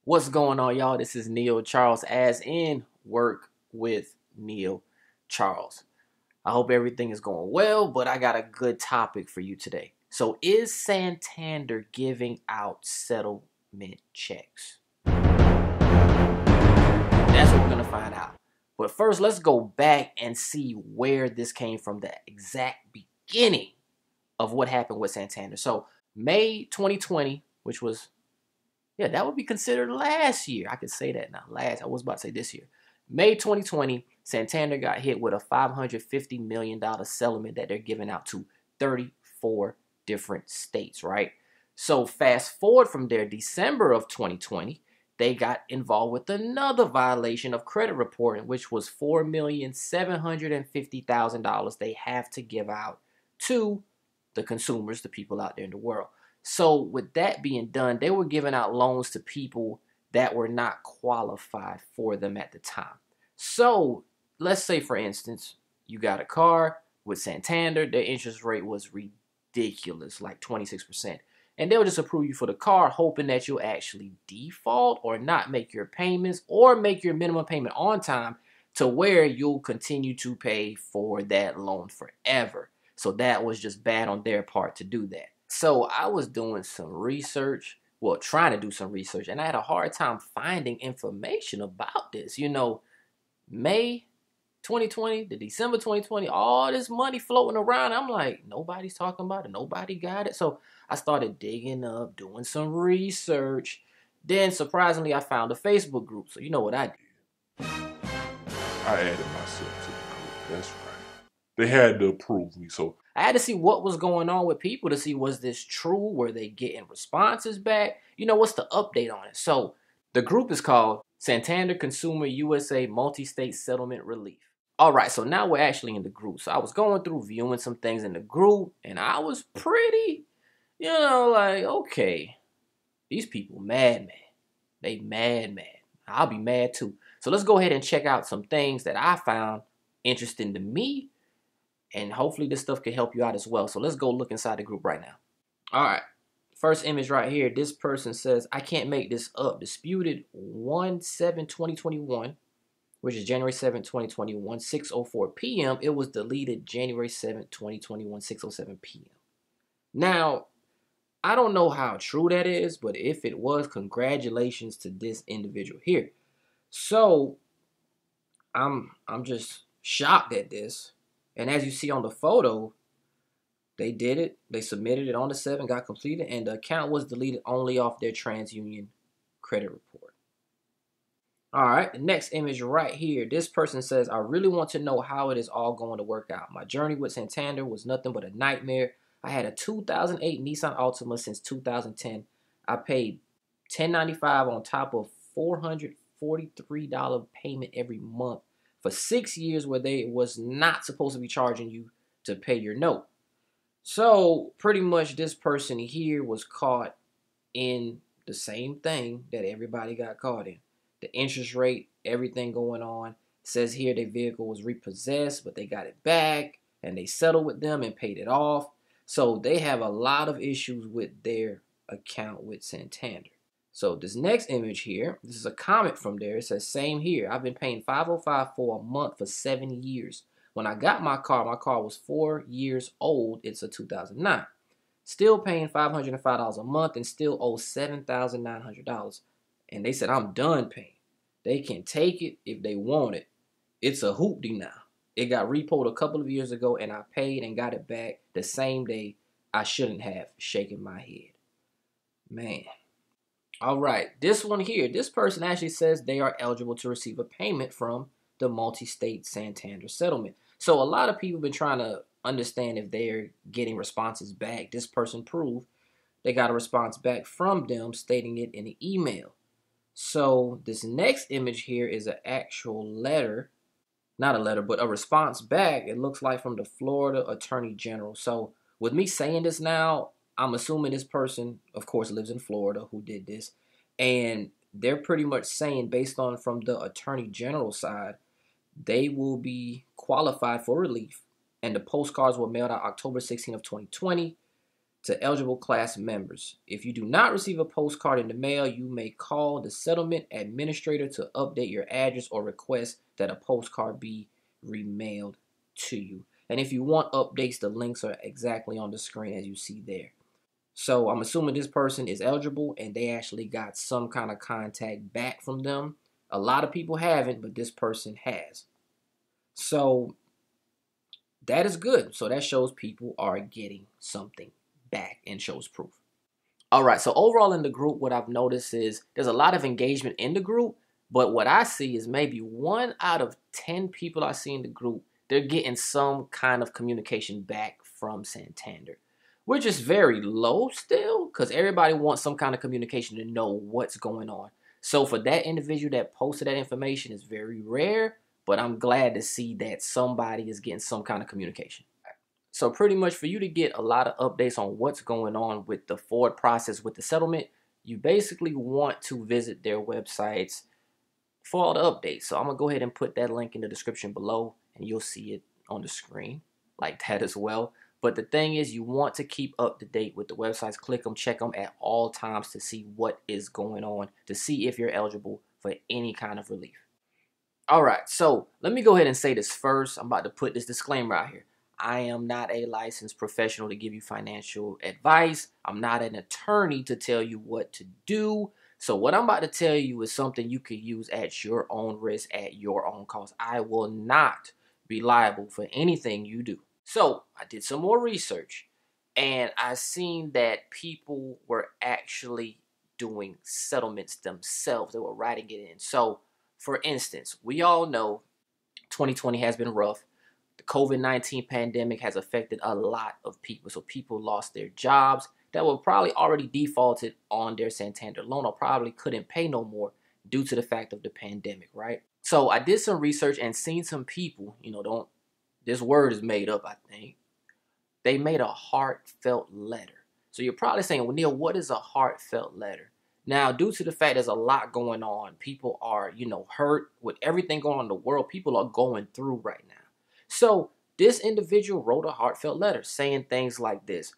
What's going on, y'all? This is Neil Charles, as in Work with Neil Charles. I hope everything is going well, but I got a good topic for you today. So, is Santander giving out settlement checks? That's what we're going to find out. But first, let's go back and see where this came from, the exact beginning of what happened with Santander. So, May 2020, which was that would be considered last year. I could say that now. I was about to say this year. May 2020, Santander got hit with a $550 million settlement that they're giving out to 34 different states, right? So fast forward from there, December of 2020, they got involved with another violation of credit reporting, which was $4,750,000 they have to give out to the consumers, the people out there in the world. So with that being done, they were giving out loans to people that were not qualified for them at the time. So let's say, for instance, you got a car with Santander. Their interest rate was ridiculous, like 26%. And they'll just approve you for the car, hoping that you'll actually default or not make your payments or make your minimum payment on time to where you'll continue to pay for that loan forever. So that was just bad on their part to do that. So I was doing some research, trying to do some research, and I had a hard time finding information about this. May 2020 to December 2020, all this money floating around. I'm like, nobody's talking about it. Nobody got it. So I started digging up, doing some research. Then, surprisingly, I found a Facebook group. So you know what I did? I added myself to the group. That's right. They had to approve me, so I had to see what was going on with people to see, was this true? Were they getting responses back? What's the update on it? So the group is called Santander Consumer USA Multi-State Settlement Relief. All right, so now we're actually in the group. So I was going through viewing some things in the group, and I was pretty, like, okay, these people mad. They mad. I'll be mad too. So let's go ahead and check out some things that I found interesting to me. And hopefully this stuff can help you out as well. So let's go look inside the group right now. All right. First image right here. This person says, I can't make this up. Disputed 1/7/2021, which is January 7th, 2021, 6:04 p.m. It was deleted January 7th, 2021, 6:07 p.m. Now, I don't know how true that is, but if it was, congratulations to this individual here. So I'm just shocked at this. And as you see on the photo, they did it. They submitted it on the 7th, got completed, and the account was deleted only off their TransUnion credit report. All right, the next image right here. This person says, I really want to know how it is all going to work out. My journey with Santander was nothing but a nightmare. I had a 2008 Nissan Altima since 2010. I paid $10.95 on top of $443 payment every month for 6 years, where they was not supposed to be charging you to pay your note. So pretty much this person here was caught in the same thing that everybody got caught in. The interest rate, everything going on. It says here their vehicle was repossessed, but they got it back and they settled with them and paid it off. So they have a lot of issues with their account with Santander. So this next image here, this is a comment from there. It says, same here. I've been paying $505 for a month for 7 years. When I got my car was 4 years old. It's a 2009. Still paying $505 a month and still owe $7,900. And they said, I'm done paying. They can take it if they want it. It's a hoopty now. It got repoed a couple of years ago, and I paid and got it back the same day. I shouldn't have. Shaking my head. Man. All right, this one here, this person actually says they are eligible to receive a payment from the multi-state Santander settlement. So a lot of people have been trying to understand if they're getting responses back. This person proved they got a response back from them stating it in an email. So this next image here is an actual letter, not a letter, but a response back. It looks like from the Florida Attorney General. So with me saying this now, I'm assuming this person, of course, lives in Florida who did this. And they're pretty much saying, based on from the Attorney General side, they will be qualified for relief. And the postcards were mailed out October 16th of 2020. To eligible class members, if you do not receive a postcard in the mail, you may call the settlement administrator to update your address or request that a postcard be remailed to you. And if you want updates, the links are exactly on the screen as you see there. So I'm assuming this person is eligible and they actually got some kind of contact back from them. A lot of people haven't, but this person has. So that is good. So that shows people are getting something back and shows proof. All right, so overall in the group, what I've noticed is there's a lot of engagement in the group, but what I see is maybe 1 out of 10 people I see in the group, they're getting some kind of communication back from Santander, which is very low still because everybody wants some kind of communication to know what's going on. So for that individual that posted that information is very rare, but I'm glad to see that somebody is getting some kind of communication. So pretty much for you to get a lot of updates on what's going on with the forward process with the settlement, you basically want to visit their websites for all the updates. So I'm going to go ahead and put that link in the description below and you'll see it on the screen like that as well. But the thing is, you want to keep up to date with the websites. Click them, check them at all times to see what is going on, to see if you're eligible for any kind of relief. All right, so let me go ahead and say this first. I'm about to put this disclaimer out here. I am not a licensed professional to give you financial advice. I'm not an attorney to tell you what to do. So what I'm about to tell you is something you could use at your own risk, at your own cost. I will not be liable for anything you do. So I did some more research and I seen that people were actually doing settlements themselves. They were writing it in. So for instance, we all know 2020 has been rough. The COVID-19 pandemic has affected a lot of people. So people lost their jobs that were probably already defaulted on their Santander loan or probably couldn't pay no more due to the fact of the pandemic, right? So I did some research and seen some people, this word is made up, I think. They made a heartfelt letter. So you're probably saying, well, Neil, what is a heartfelt letter? Now, due to the fact there's a lot going on, people are, hurt with everything going on in the world. People are going through right now. So this individual wrote a heartfelt letter saying things like this.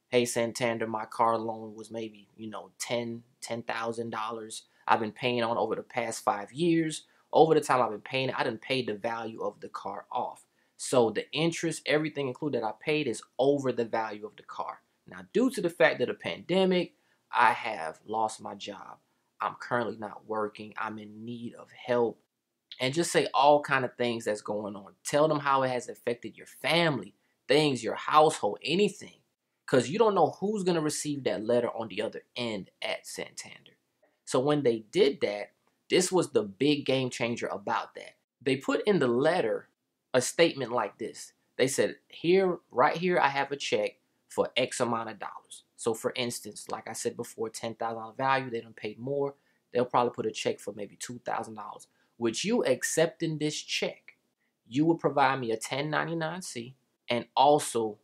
Hey, Santander, my car loan was maybe, $10,000. I've been paying on over the past 5 years. Over the time I've been paying it, I done paid the value of the car off. So the interest, everything included that I paid is over the value of the car. Now, due to the fact of the pandemic, I have lost my job. I'm currently not working. I'm in need of help. And just say all kind of things that's going on. Tell them how it has affected your family, things, your household, anything. Because you don't know who's going to receive that letter on the other end at Santander. So when they did that, this was the big game changer about that. They put in the letter a statement like this. They said, right here, I have a check for X amount of dollars. So for instance, like I said before, $10,000 value, they done paid more. They'll probably put a check for maybe $2,000. With you accepting this check, you will provide me a 1099-C, and also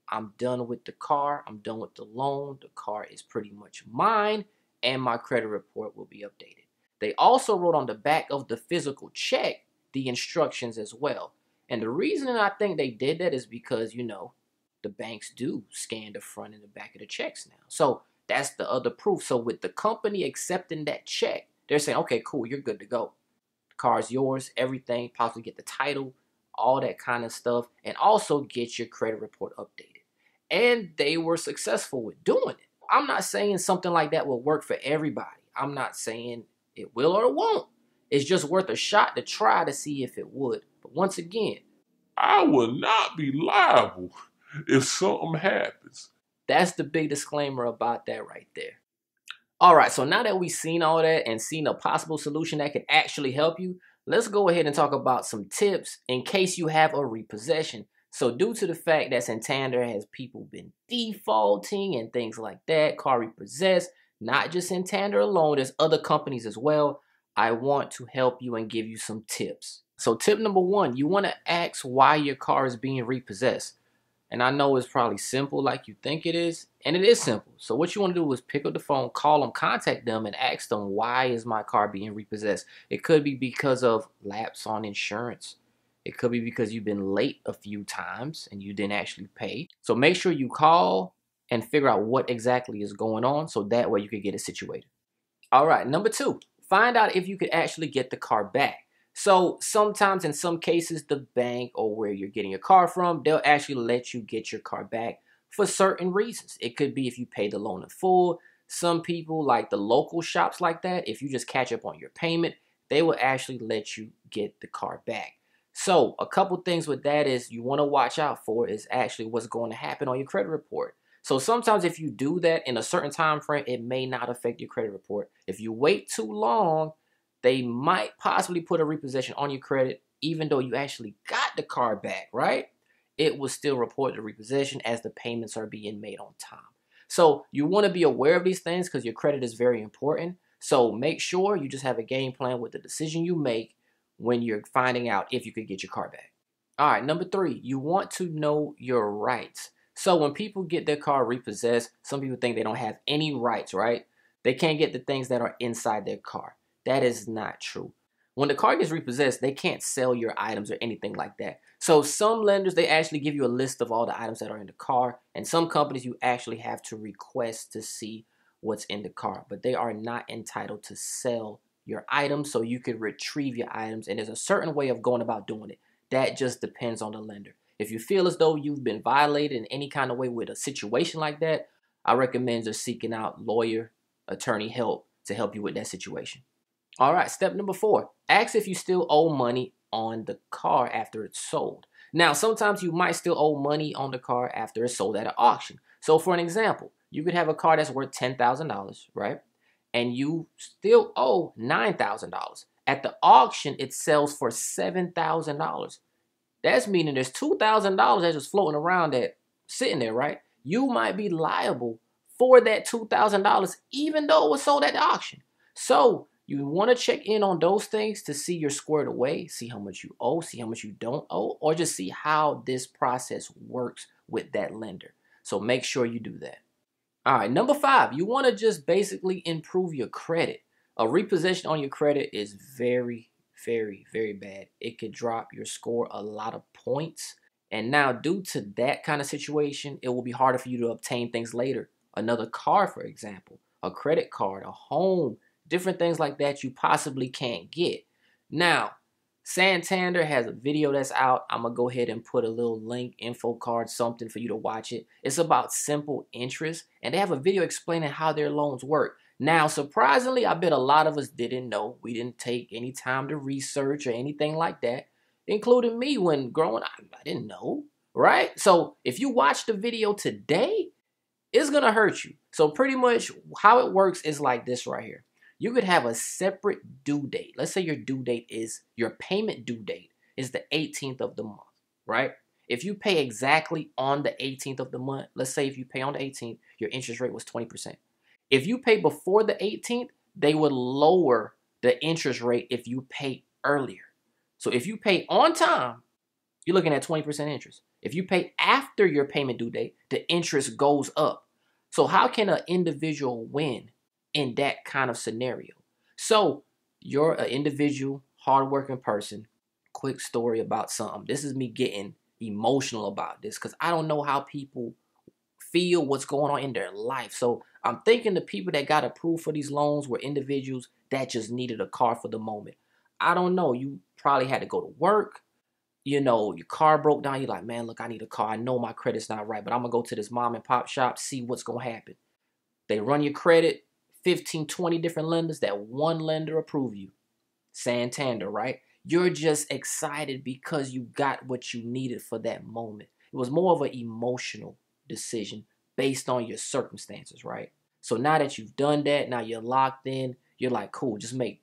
I'm done with the car, I'm done with the loan, the car is pretty much mine, and my credit report will be updated. They also wrote on the back of the physical check the instructions as well. And the reason I think they did that is because, the banks do scan the front and the back of the checks now. So that's the other proof. So with the company accepting that check, they're saying, okay, cool, you're good to go. The car is yours, everything, possibly get the title, all that kind of stuff, and also get your credit report updated. And they were successful with doing it. I'm not saying something like that will work for everybody. I'm not saying it will or it won't. It's just worth a shot to try to see if it would. But once again, I will not be liable if something happens. That's the big disclaimer about that right there. All right, so now that we've seen all that and seen a possible solution that could actually help you, let's go ahead and talk about some tips in case you have a repossession. So due to the fact that Santander has people been defaulting and things like that, car repossessed, not just Santander alone, there's other companies as well. I want to help you and give you some tips. So tip number 1, you want to ask why your car is being repossessed. And I know it's probably simple like you think it is, and it is simple. So what you want to do is pick up the phone, call them, contact them, and ask them, why is my car being repossessed? It could be because of lapse on insurance. It could be because you've been late a few times and you didn't actually pay. So make sure you call and figure out what exactly is going on so that way you can get it situated. All right, number 2, find out if you could actually get the car back. So sometimes in some cases, the bank or where you're getting your car from, they'll actually let you get your car back for certain reasons. It could be if you pay the loan in full. Some people, like the local shops like that, if you just catch up on your payment, they will actually let you get the car back. So a couple things with that is you want to watch out for is actually what's going to happen on your credit report. So sometimes if you do that in a certain time frame, it may not affect your credit report. If you wait too long, they might possibly put a repossession on your credit, even though you actually got the car back, right? It will still report the repossession as the payments are being made on time. So you want to be aware of these things because your credit is very important. So make sure you just have a game plan with the decision you make when you're finding out if you could get your car back. All right, number 3, you want to know your rights. So when people get their car repossessed, some people think they don't have any rights, right? They can't get the things that are inside their car. That is not true. When the car gets repossessed, they can't sell your items or anything like that. So some lenders, they actually give you a list of all the items that are in the car. And some companies, you actually have to request to see what's in the car. But they are not entitled to sell your items, so you can retrieve your items. And there's a certain way of going about doing it. That just depends on the lender. If you feel as though you've been violated in any kind of way with a situation like that, I recommend just seeking out lawyer, attorney help to help you with that situation. All right, step number 4, ask if you still owe money on the car after it's sold. Now, sometimes you might still owe money on the car after it's sold at an auction. So for an example, you could have a car that's worth $10,000, right? And you still owe $9,000. At the auction, it sells for $7,000. That's meaning there's $2,000 that's just floating around that sitting there, right? You might be liable for that $2,000 even though it was sold at the auction. So you want to check in on those things to see you're squared away, see how much you owe, see how much you don't owe, or just see how this process works with that lender. So make sure you do that. All right, number 5, you want to just basically improve your credit. A repossession on your credit is very, very, very bad. It could drop your score a lot of points. And now due to that kind of situation, it will be harder for you to obtain things later. Another car, for example, a credit card, a home, different things like that you possibly can't get. Now, Santander has a video that's out. I'm going to go ahead and put a little link, info card, something for you to watch it. It's about simple interest, and they have a video explaining how their loans work. Now, surprisingly, I bet a lot of us didn't know. We didn't take any time to research or anything like that, including me when growing up. I didn't know, right? So if you watch the video today, it's going to hurt you. So pretty much how it works is like this right here. You could have a separate due date. Let's say your due date is, your payment due date is the 18th of the month, right? If you pay exactly on the 18th of the month, let's say if you pay on the 18th, your interest rate was 20%. If you pay before the 18th, they would lower the interest rate if you pay earlier. So if you pay on time, you're looking at 20% interest. If you pay after your payment due date, the interest goes up. So how can an individual win in that kind of scenario? So you're an individual, hardworking person. Quick story about something. This is me getting emotional about this because I don't know how people feel what's going on in their life. So I'm thinking the people that got approved for these loans were individuals that just needed a car for the moment. I don't know. You probably had to go to work. You know, your car broke down. You're like, man, look, I need a car. I know my credit's not right, but I'm going to go to this mom and pop shop, see what's going to happen. They run your credit, 15, 20 different lenders. That one lender approve you. Santander, right? You're just excited because you got what you needed for that moment. It was more of an emotional decision based on your circumstances, right? So now that you've done that, now you're locked in, you're like, cool, just make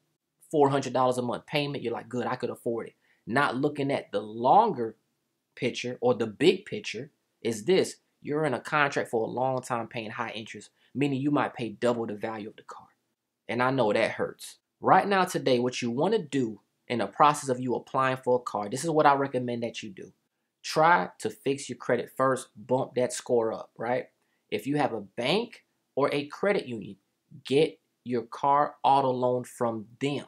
$400 a month payment. You're like, good, I could afford it. Not looking at the longer picture or the big picture is this. You're in a contract for a long time paying high interest, meaning you might pay double the value of the car. And I know that hurts. Right now today, what you want to do in the process of you applying for a car, this is what I recommend that you do. Try to fix your credit first, bump that score up, right? If you have a bank or a credit union, get your car auto loan from them.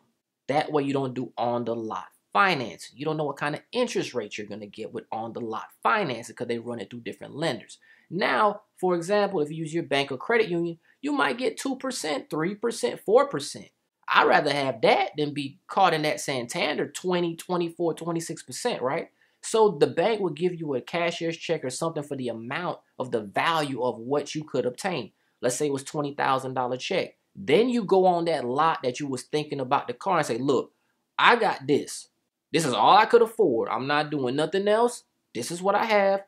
That way you don't do on the lot financing. You don't know what kind of interest rate you're going to get with on the lot financing because they run it through different lenders. Now, for example, if you use your bank or credit union, you might get 2%, 3%, 4%. I'd rather have that than be caught in that Santander 20, 24, 26%, right? So the bank will give you a cashier's check or something for the amount of the value of what you could obtain. Let's say it was $20,000 check. Then you go on that lot that you was thinking about the car and say, look, I got this. This is all I could afford. I'm not doing nothing else. This is what I have.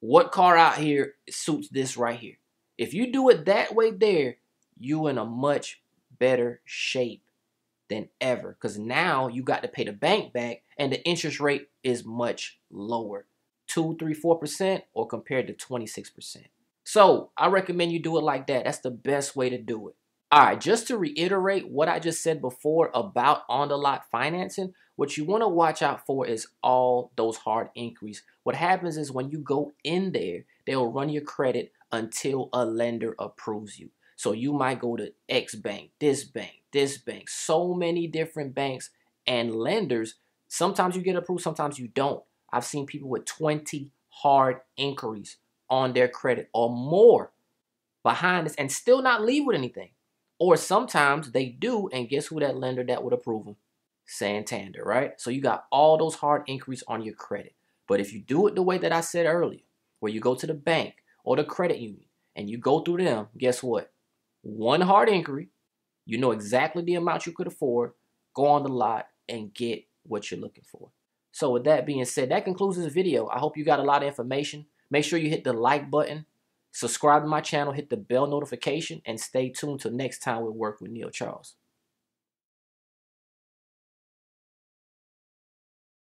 What car out here suits this right here? If you do it that way there, you in a much better shape than ever, because now you got to pay the bank back and the interest rate is much lower, 2, 3, 4%, or compared to 26%. So I recommend you do it like that. That's the best way to do it. All right, just to reiterate what I just said before about on-the-lot financing, what you want to watch out for is all those hard inquiries. What happens is when you go in there, they'll run your credit until a lender approves you. So you might go to X bank, this bank, so many different banks and lenders. Sometimes you get approved, sometimes you don't. I've seen people with 20 hard inquiries on their credit or more behind this and still not leave with anything. Or sometimes they do, and guess who that lender that would approve them? Santander, right? So you got all those hard inquiries on your credit. But if you do it the way that I said earlier, where you go to the bank or the credit union and you go through them, guess what? One hard inquiry, you know exactly the amount you could afford, go on the lot and get what you're looking for. So with that being said, that concludes this video. I hope you got a lot of information. Make sure you hit the like button, subscribe to my channel, hit the bell notification, and stay tuned till next time we work with Neil Charles.